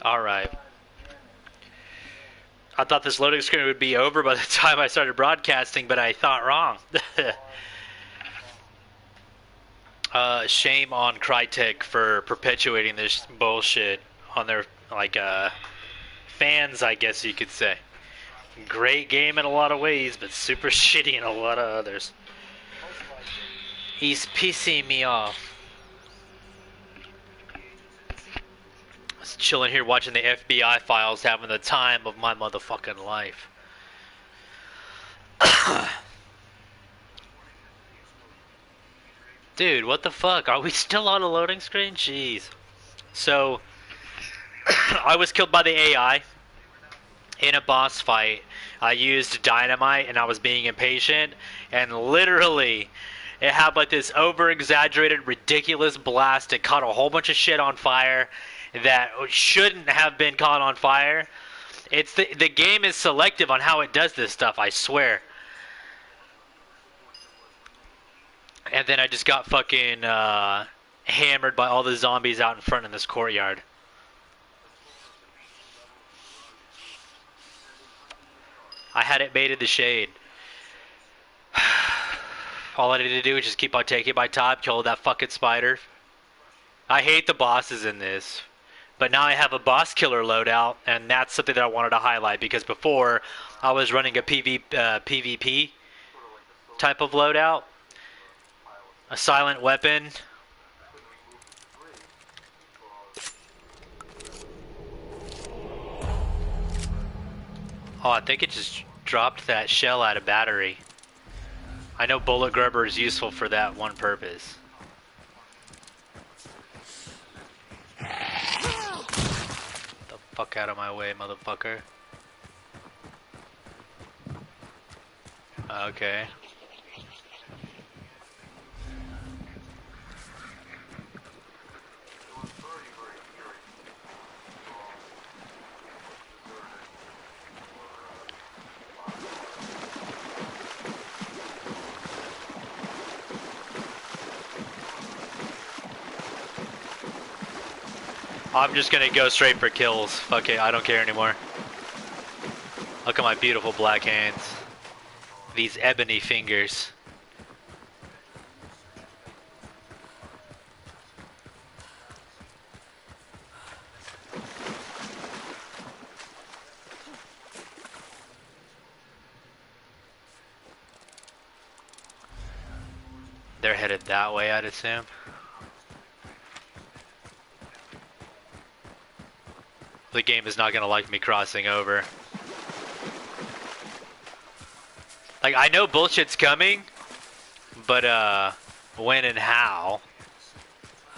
Alright. I thought this loading screen would be over by the time I started broadcasting, but I thought wrong. Shame on Crytek for perpetuating this bullshit on their, fans, I guess you could say. Great game in a lot of ways, but super shitty in a lot of others. He's pissing me off. I was chilling here watching the FBI files, having the time of my motherfucking life. Dude, what the fuck? Are we still on a loading screen? Jeez. So, I was killed by the AI in a boss fight. I used dynamite and I was being impatient, and literally it had like this over exaggerated ridiculous blast. It caught a whole bunch of shit on fire that shouldn't have been caught on fire. It's the game is selective on how it does this stuff, I swear. And then I just got fucking hammered by all the zombies out in front in this courtyard. I had it baited the shade. All I needed to do was just keep on taking my time, kill that fucking spider. I hate the bosses in this. But now I have a boss killer loadout, and that's something that I wanted to highlight, because before I was running a PvP type of loadout. A silent weapon. Oh, I think it just dropped that shell out of battery. I know bullet grubber is useful for that one purpose. Get the fuck out of my way, motherfucker. Okay. I'm just gonna go straight for kills. Fuck it, I don't care anymore. Look at my beautiful black hands. These ebony fingers. They're headed that way, I'd assume. The game is not gonna like me crossing over. Like, I know bullshit's coming, but when and how,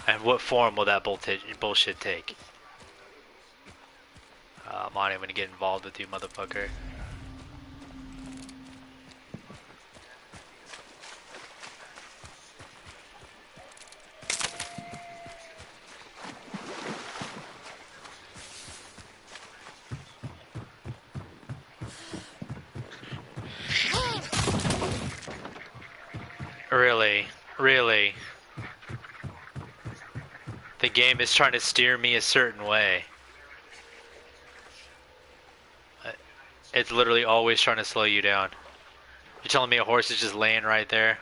and what form will that bullshit take? I'm not even gonna get involved with you, motherfucker. Really, really. The game is trying to steer me a certain way. It's literally always trying to slow you down. You're telling me a horse is just laying right there?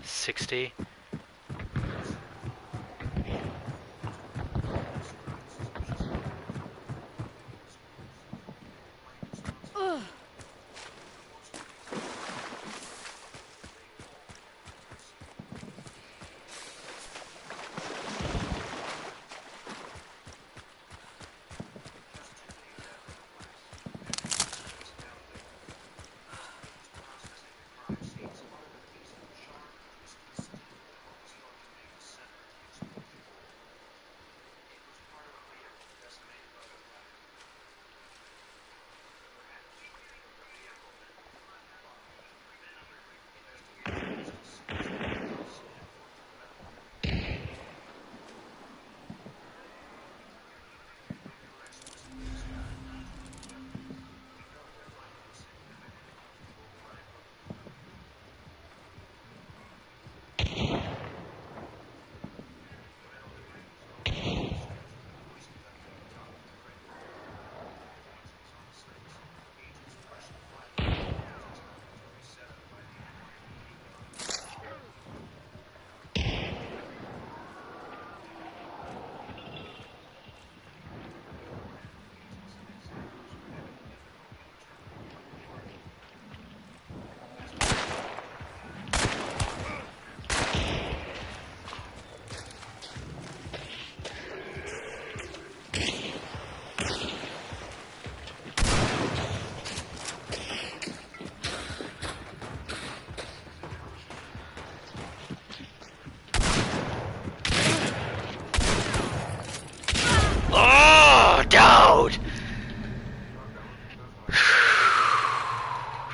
$60.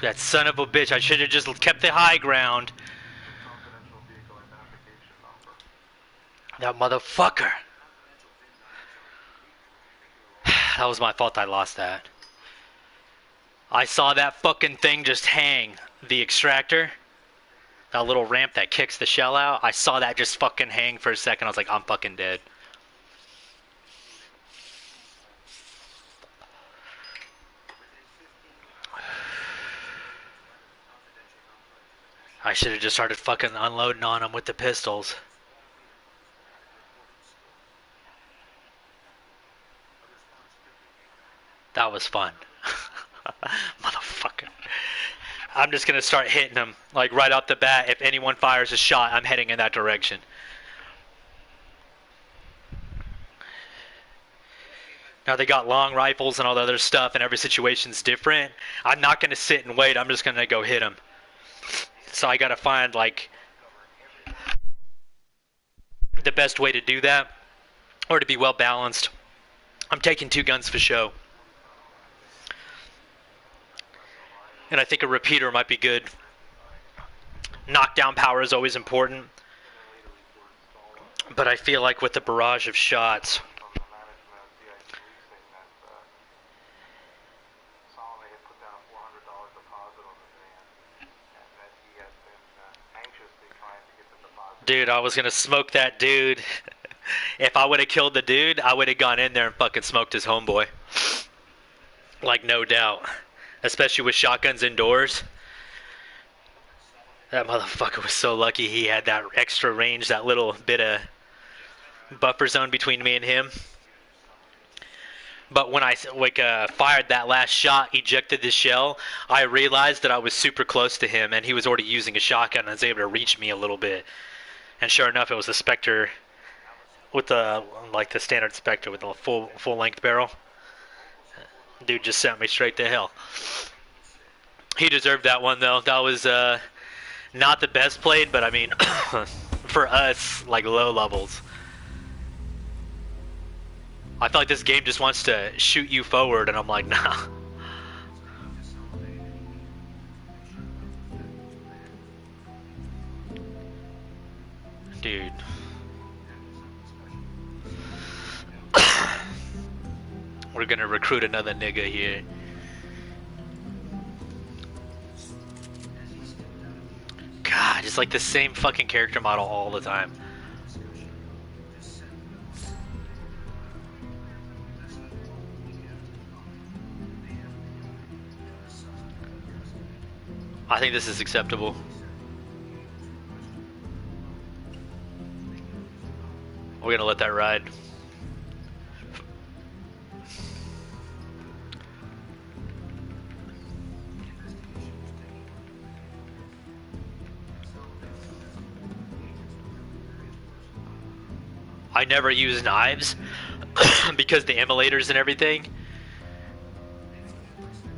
That son of a bitch. I should have just kept the high ground. That motherfucker. That was my fault I lost that. I saw that fucking thing just hang. The extractor. That little ramp that kicks the shell out. I saw that just fucking hang for a second. I was like, I'm fucking dead. I should have just started fucking unloading on him with the pistols. That was fun. Motherfucker. I'm just gonna start hitting him, like right off the bat. If anyone fires a shot, I'm heading in that direction. Now they got long rifles and all the other stuff, and every situation's different. I'm not gonna sit and wait. I'm just gonna go hit him. So I gotta find like the best way to do that, or to be well balanced. I'm taking 2 guns for show. And I think a repeater might be good. Knockdown power is always important. But I feel like with the barrage of shots... Dude, I was gonna smoke that dude. If I would have killed the dude, I would have gone in there and fucking smoked his homeboy. Like, no doubt. Especially with shotguns indoors. That motherfucker was so lucky he had that extra range, that little bit of buffer zone between me and him. But when I fired that last shot, ejected the shell, I realized that I was super close to him and he was already using a shotgun and was able to reach me a little bit. And sure enough, it was the Spectre with the standard Spectre with the full length barrel. Dude just sent me straight to hell. He deserved that one though. That was not the best played, but I mean, for us, like low levels. I feel like this game just wants to shoot you forward, and I'm like, nah. Dude. We're gonna recruit another nigga here. God, it's like the same fucking character model all the time. I think this is acceptable. We're gonna let that ride. I never use knives because the immolators and everything.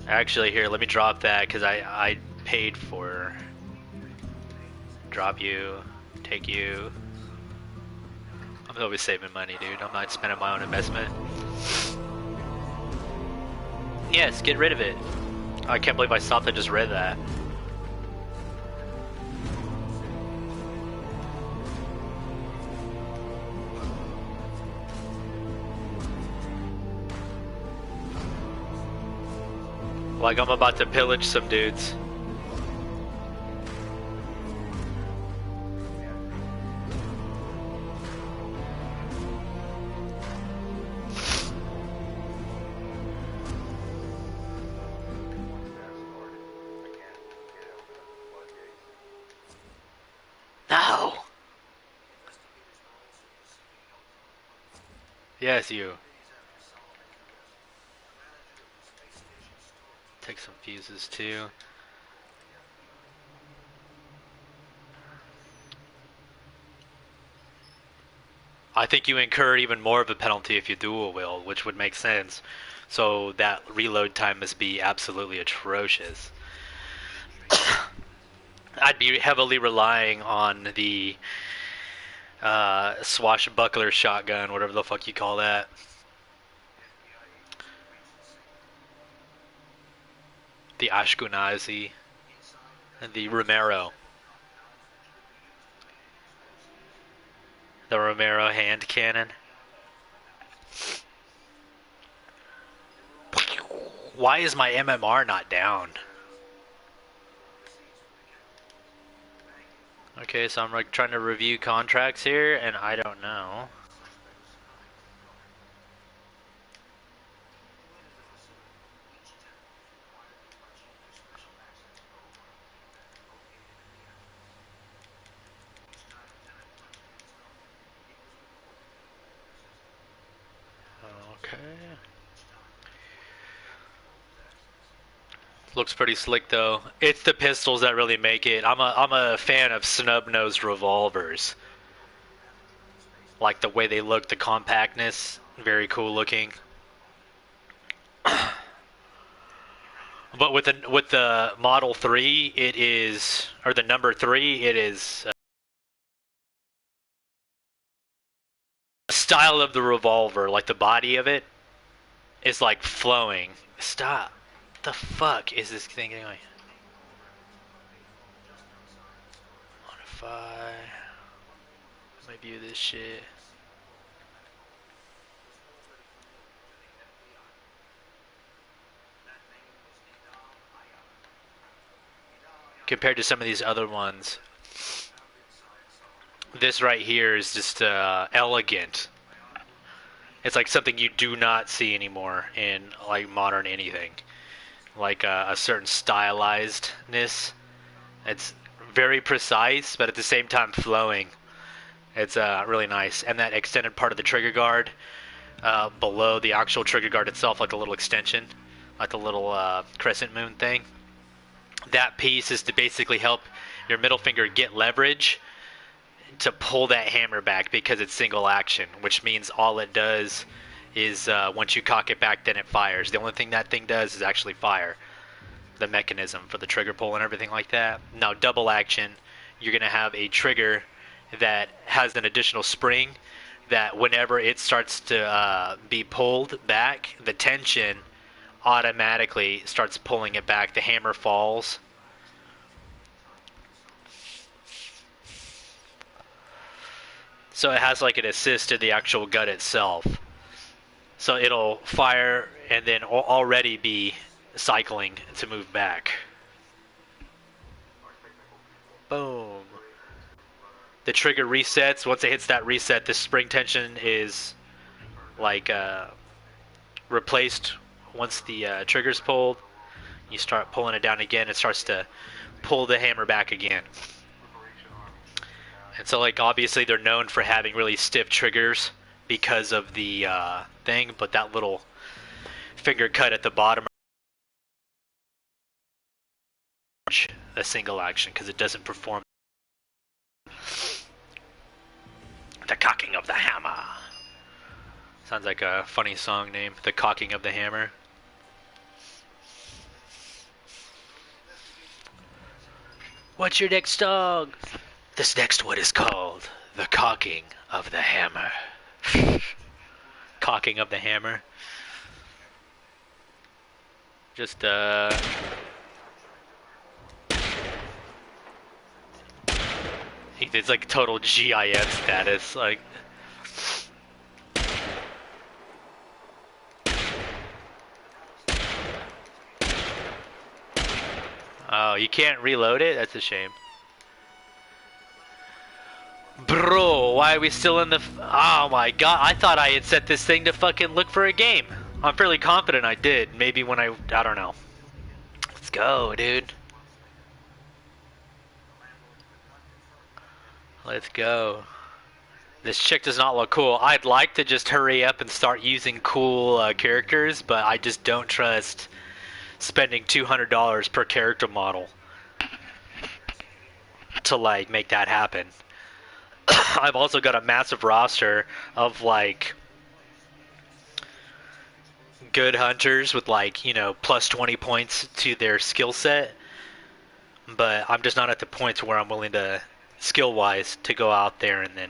Actually, here, let me drop that because I paid for. Drop you, take you. I'm always saving money, dude. I'm not spending my own investment. Yes, get rid of it. I can't believe I stopped and just read that. Like I'm about to pillage some dudes. No. Yes, you. Take some fuses too. I think you incur even more of a penalty if you dual wield, which would make sense. So that reload time must be absolutely atrocious. I'd be heavily relying on the swashbuckler shotgun, whatever the fuck you call that. The Ashkenazi and the Romero. The Romero hand cannon. Why is my MMR not down? Okay, so I'm like trying to review contracts here, and I don't know. Okay. Looks pretty slick though. It's the pistols that really make it. I'm a fan of snub-nosed revolvers. Like the way they look, the compactness, very cool looking. But with the Model 3, it is, or the number 3, it is style of the revolver, like the body of it is like flowing. Stop. The fuck is this thing anyway? Modify. Let me view this shit. Compared to some of these other ones, this right here is just elegant. It's like something you do not see anymore in like modern anything. Like a certain stylizedness. It's very precise, but at the same time flowing. It's really nice. And that extended part of the trigger guard below the actual trigger guard itself, like a little extension, like a little crescent moon thing. That piece is to basically help your middle finger get leverage to pull that hammer back because it's single action, which means all it does is once you cock it back, then it fires. The only thing that thing does is actually fire. The mechanism for the trigger pull and everything like that. Now, double action, you're going to have a trigger that has an additional spring that whenever it starts to be pulled back, the tension automatically starts pulling it back. The hammer falls. So it has like an assist to the actual gut itself. So it'll fire and then already be cycling to move back. Boom. The trigger resets. Once it hits that reset, the spring tension is like replaced. Once the trigger's pulled, you start pulling it down again, it starts to pull the hammer back again. And so, like, obviously they're known for having really stiff triggers because of the thing, but that little finger cut at the bottom, a single action because it doesn't perform the cocking of the hammer. Sounds like a funny song name, the cocking of the hammer. What's your next song? This next one is called The Cocking of the Hammer. Cocking of the hammer. Just it's like total GIF status, like. Oh, you can't reload it? That's a shame. Bro, why are we still in the... Oh my god, I thought I had set this thing to fucking look for a game. I'm fairly confident I did. Maybe when I don't know. Let's go, dude. Let's go. This chick does not look cool. I'd like to just hurry up and start using cool characters, but I just don't trust spending $200 per character model to like make that happen. I've also got a massive roster of like good hunters with like, you know, plus 20 points to their skill set, but I'm just not at the point where I'm willing to, skill wise, to go out there and then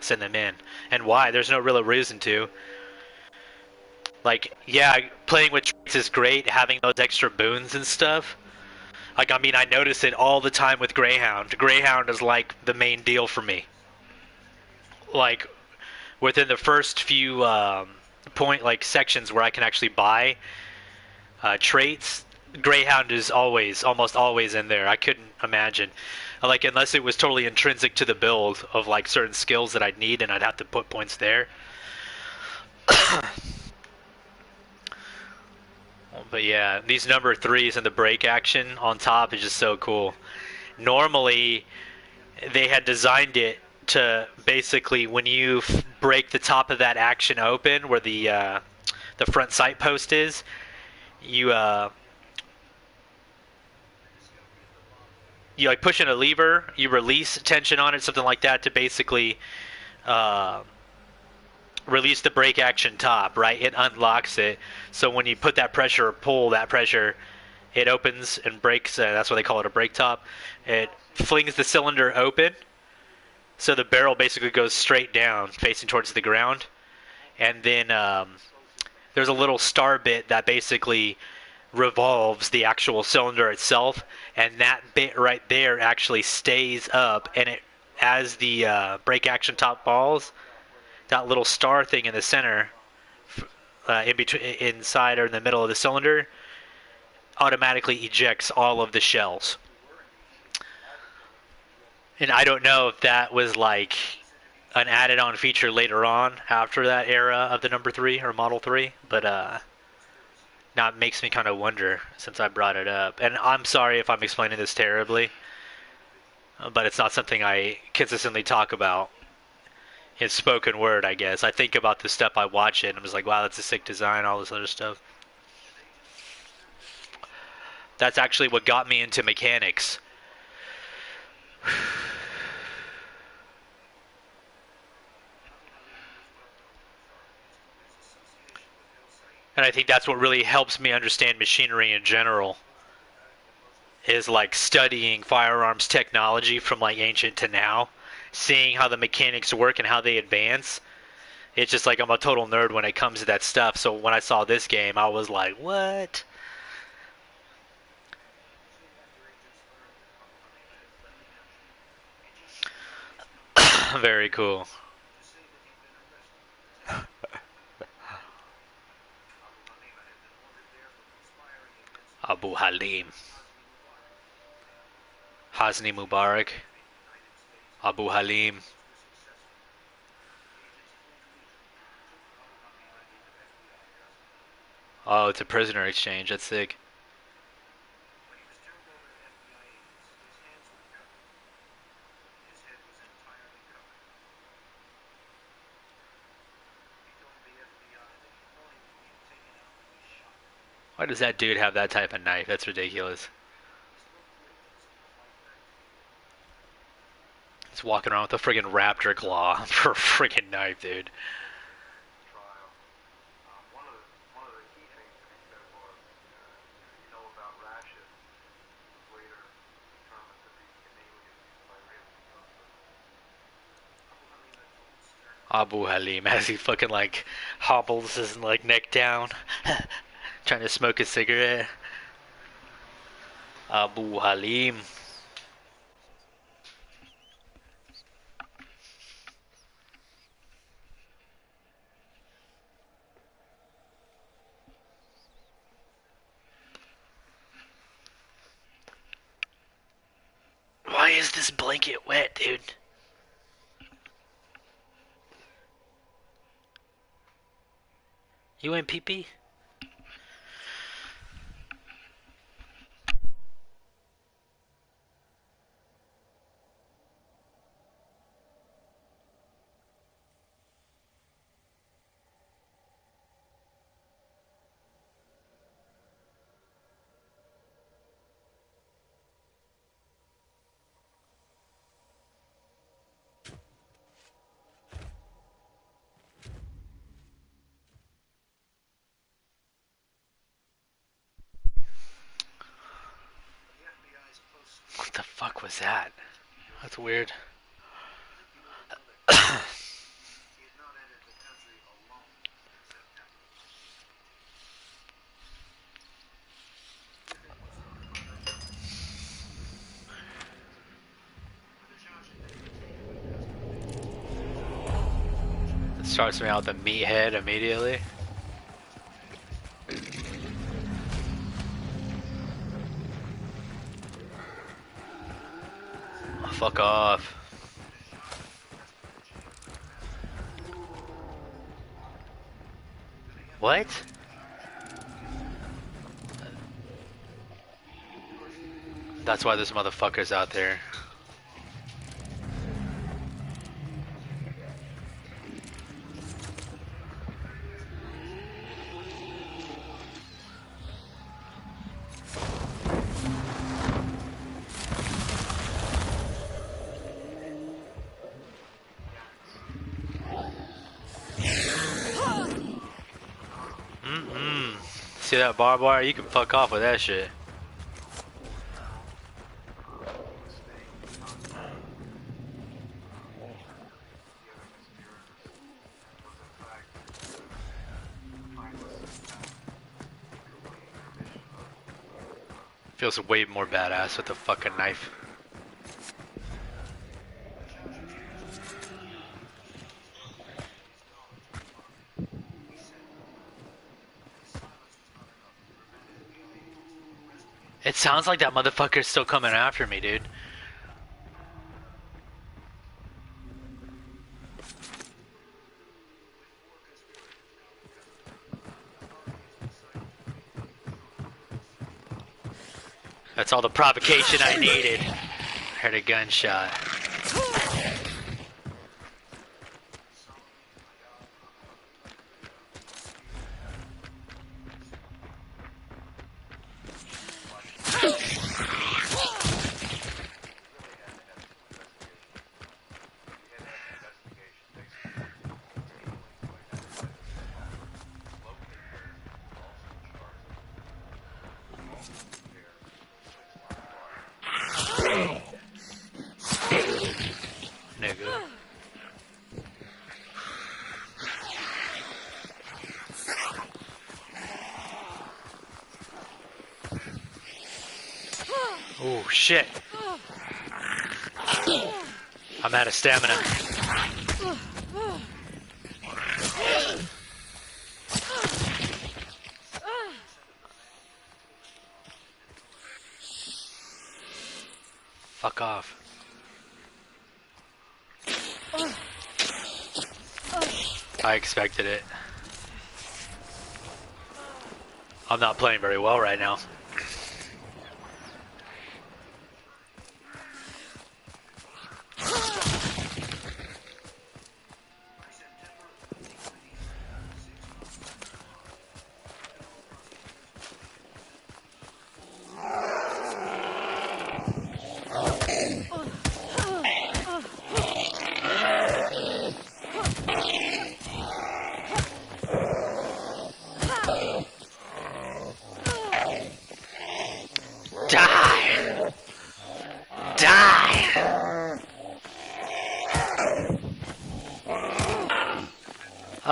send them in. And why? There's no real reason to. Like, yeah, playing with traits is great, having those extra boons and stuff. Like, I mean, I notice it all the time with Greyhound. Greyhound is like the main deal for me. Like, within the first few like sections where I can actually buy traits, Greyhound is almost always in there. I couldn't imagine, like, unless it was totally intrinsic to the build of like certain skills that I'd need, and I'd have to put points there. But yeah, these number threes and the break action on top is just so cool. Normally, they had designed it to basically when you break the top of that action open, where the front sight post is, you you like push in a lever, you release tension on it, something like that, to basically uh, release the brake action top. Right, it unlocks it. So when you put that pressure or pull that pressure, it opens and breaks. That's why they call it a brake top. It flings the cylinder open, so the barrel basically goes straight down, facing towards the ground. And then there's a little star bit that basically revolves the actual cylinder itself, and that bit right there actually stays up, and it, as the brake action top falls, that little star thing in the center, in between, inside or in the middle of the cylinder, automatically ejects all of the shells. And I don't know if that was like an added-on feature later on after that era of the number three or Model 3, but now it makes me kind of wonder since I brought it up. And I'm sorry if I'm explaining this terribly, but it's not something I consistently talk about in spoken word, I guess. I think about the stuff, I watch it, and I'm just like, wow, that's a sick design, all this other stuff. That's actually what got me into mechanics. And I think that's what really helps me understand machinery in general, is like studying firearms technology from like ancient to now, seeing how the mechanics work and how they advance. It's just like I'm a total nerd when it comes to that stuff. So when I saw this game, I was like, what? Very cool. Abu Halim. Hasni Mubarak. Abu Halim. Oh, it's a prisoner exchange. That's sick. Why does that dude have that type of knife? That's ridiculous. He's walking around with a friggin' raptor claw for a friggin' knife, dude. Abu Halim as he fucking like hobbles his like neck down, trying to smoke a cigarette. Abu Halim. Why is this blanket wet, dude? You in pee pee? What the fuck was that? That's weird. Starts me out with a meathead immediately. Oh, fuck off. What? That's why this motherfucker's out there. See that barbed wire? You can fuck off with that shit. Feels way more badass with a fucking knife. It sounds like that motherfucker's still coming after me, dude. That's all the provocation I needed. I heard a gunshot. Nigga. Oh shit. I'm out of stamina. Fuck off. I expected it. I'm not playing very well right now.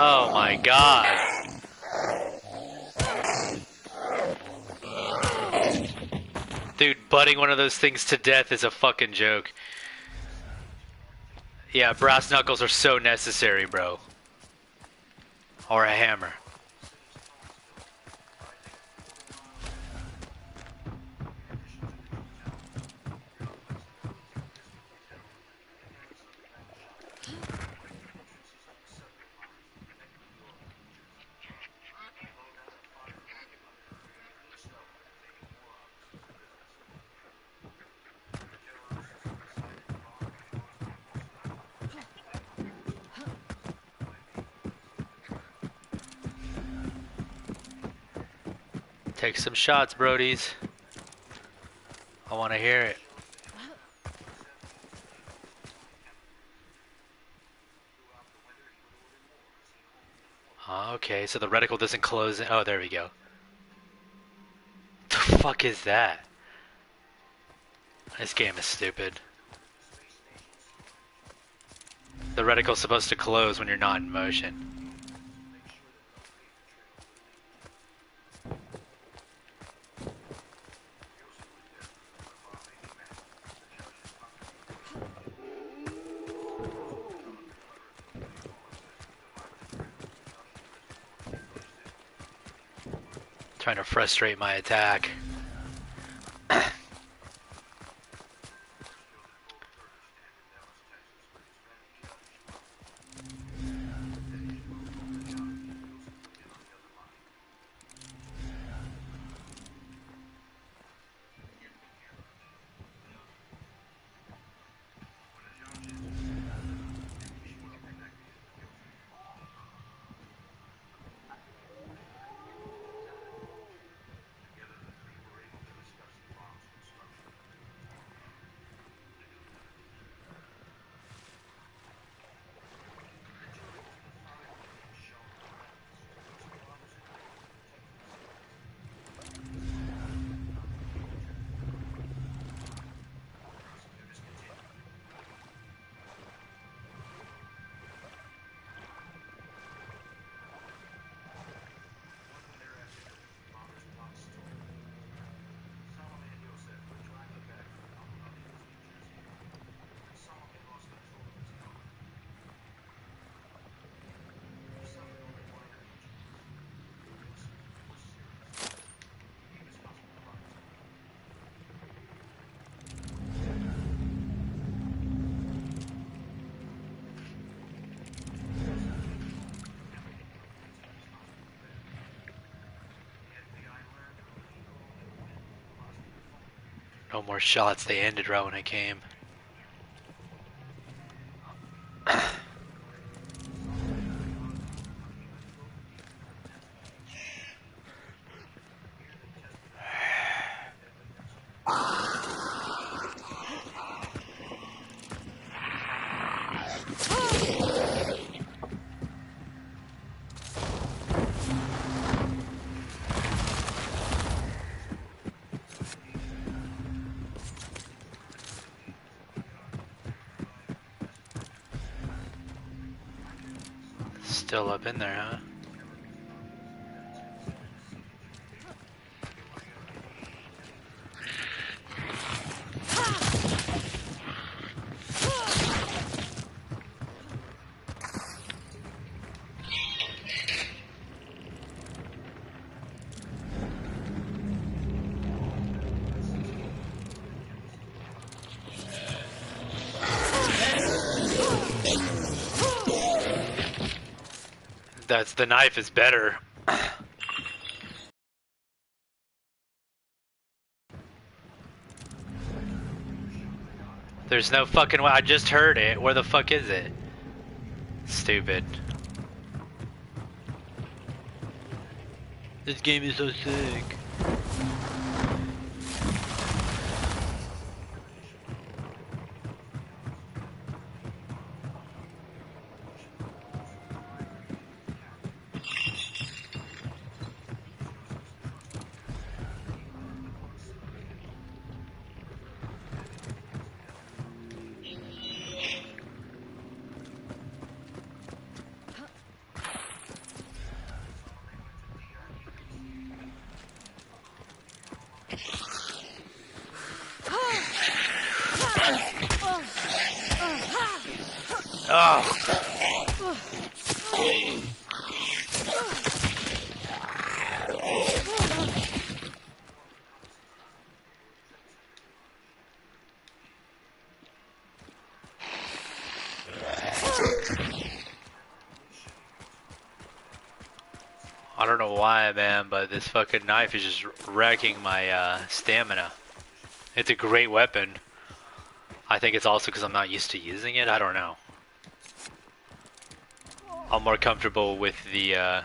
Oh my god. Dude, butting one of those things to death is a fucking joke. Yeah, brass knuckles are so necessary, bro. Or a hammer. Take some shots, brodies. I want to hear it. Okay, so the reticle doesn't close. Oh, there we go. The fuck is that? This game is stupid. The reticle's supposed to close when you're not in motion. Trying to frustrate my attack. No more shots, they ended right when I came. Still up in there, huh? The knife is better. There's no fucking way. I just heard it. Where the fuck is it? Stupid. This game is so sick. I don't know why, man, but this fucking knife is just wrecking my stamina. It's a great weapon. I think it's also because I'm not used to using it. I don't know. I'm more comfortable with the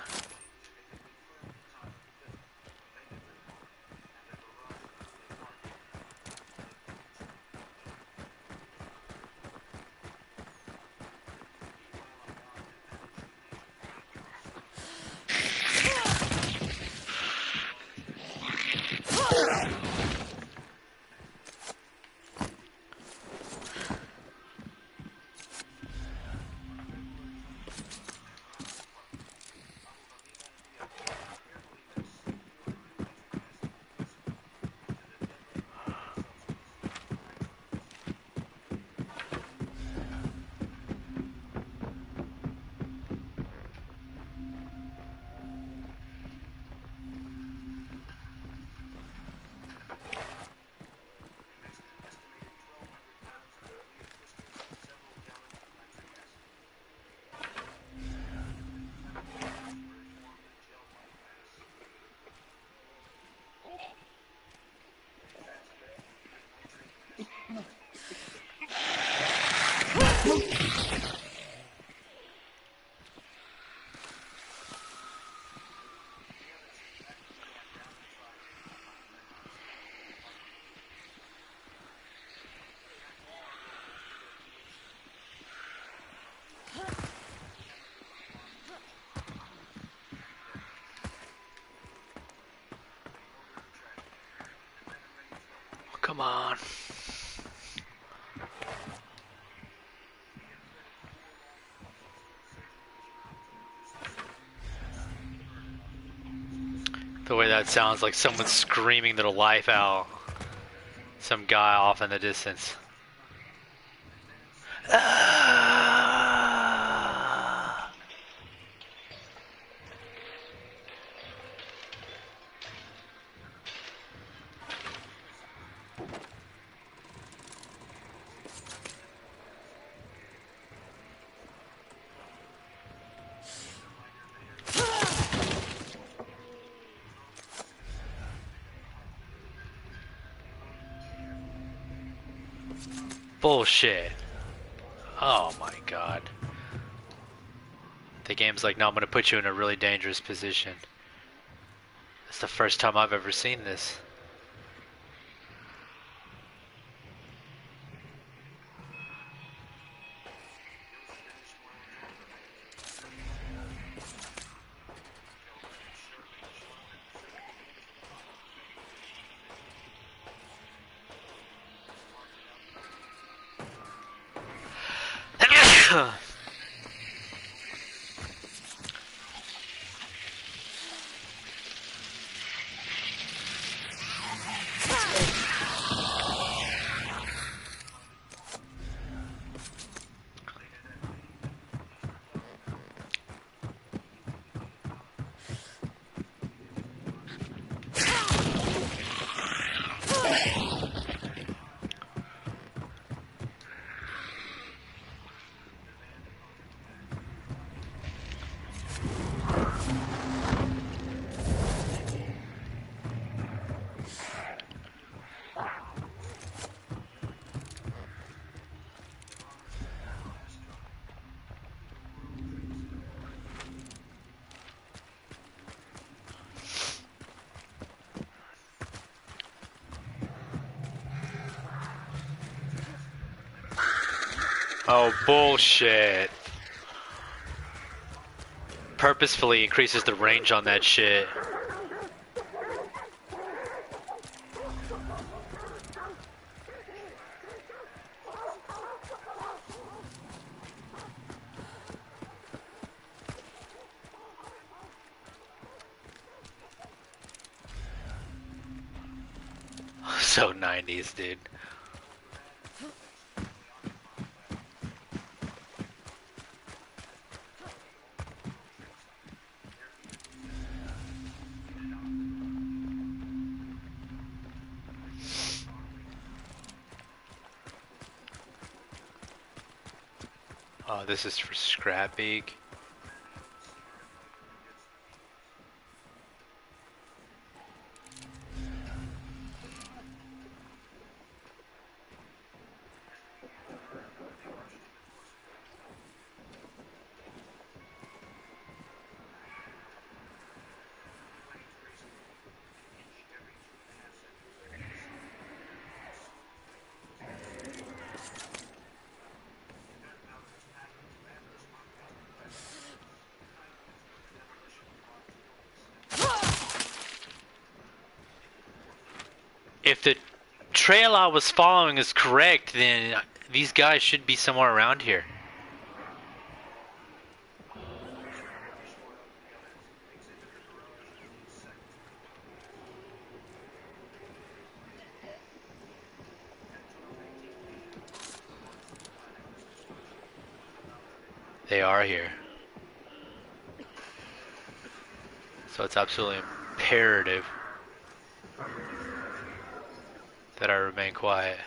Come on. The way that sounds like someone screaming their life out. Some guy off in the distance. Bullshit. Oh my god. The game's like, no, I'm gonna put you in a really dangerous position. It's the first time I've ever seen this. Oh, bullshit. Purposefully increases the range on that shit. So 90s, dude. Oh, this is for Scrappy. If the trail I was following is correct, then these guys should be somewhere around here. They are here. So it's absolutely imperative that I remain quiet.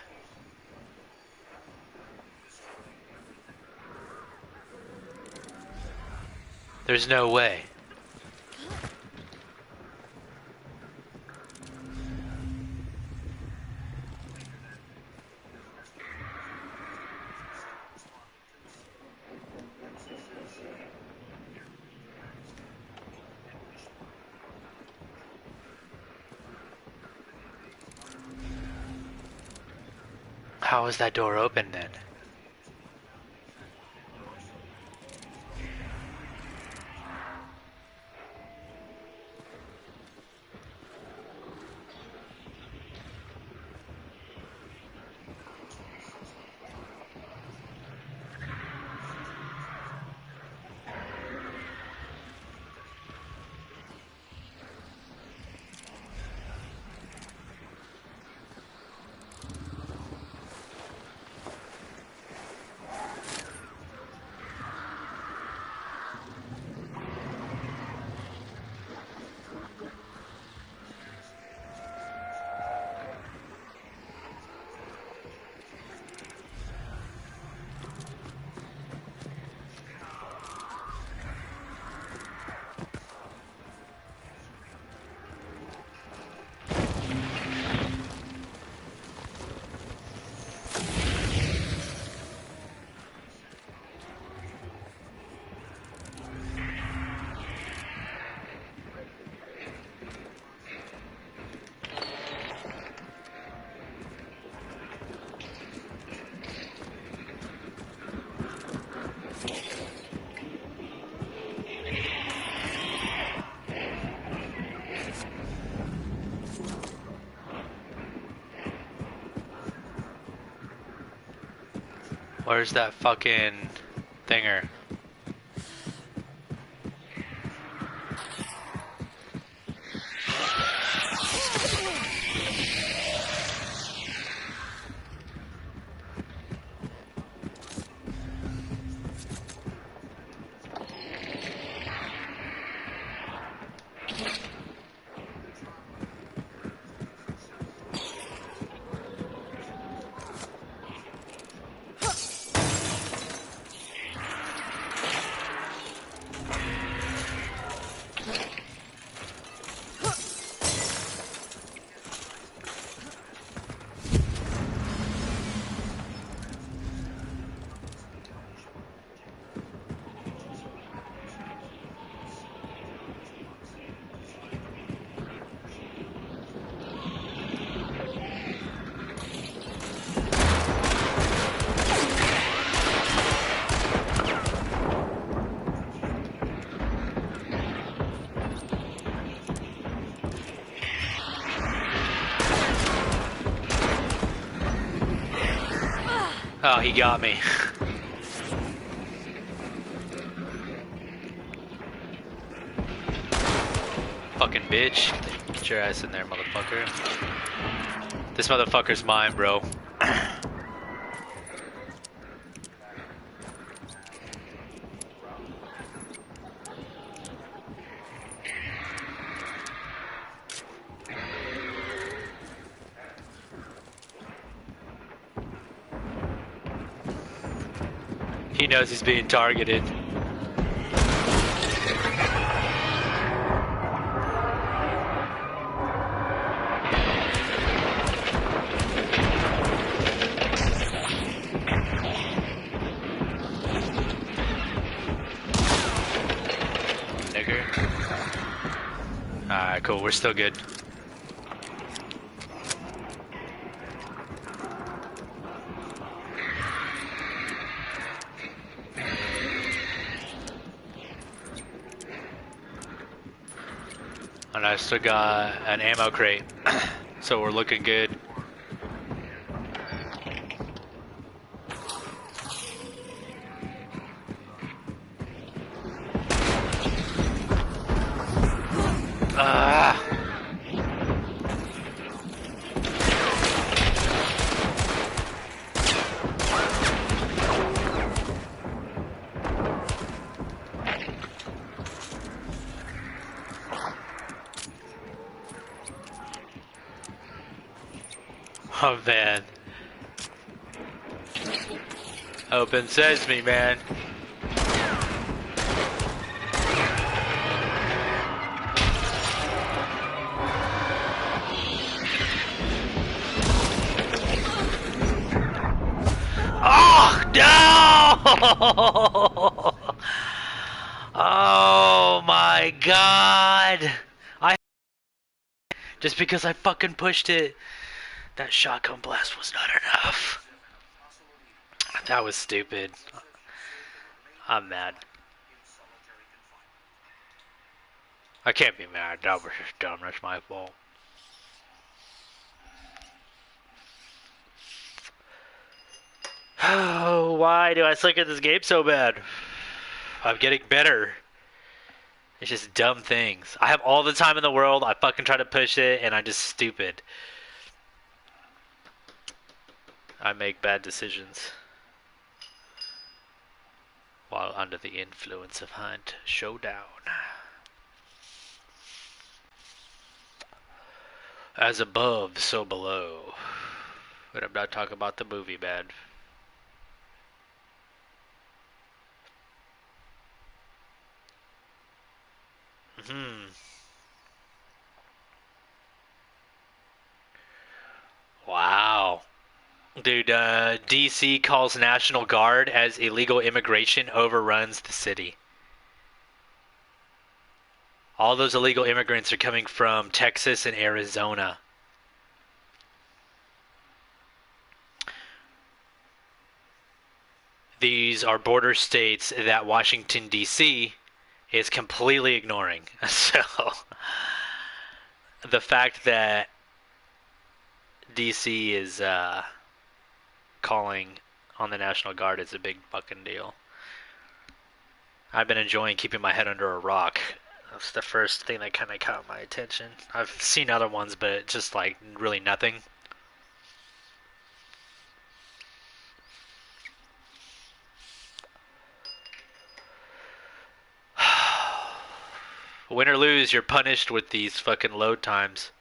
There's no way. How is that door open then? Where's that fucking thinger? Oh, he got me. Fucking bitch. Get your ass in there, motherfucker. This motherfucker's mine, bro. He knows he's being targeted. Nigger. Alright, cool. We're still good. And I still got an ammo crate, so we're looking good. Oh man. Open sesame, man. Oh no! Oh my god! Just because I fucking pushed it. That shotgun blast was not enough. That was stupid. I'm mad. I can't be mad. That was just dumb. That's my fault. Oh, why do I suck at this game so bad? I'm getting better. It's just dumb things. I have all the time in the world. I fucking try to push it, and I'm just stupid. I make bad decisions while under the influence of Hunt. Showdown. As above, so below. But I'm not talking about the movie, man. Wow. Dude, DC calls National Guard as illegal immigration overruns the city. All those illegal immigrants are coming from Texas and Arizona. These are border states that Washington, D.C. is completely ignoring. So, the fact that D.C. is calling on the National Guard is a big fucking deal. I've been enjoying keeping my head under a rock. That's the first thing that kind of caught my attention. I've seen other ones, but it's just like really nothing. Win or lose, you're punished with these fucking load times.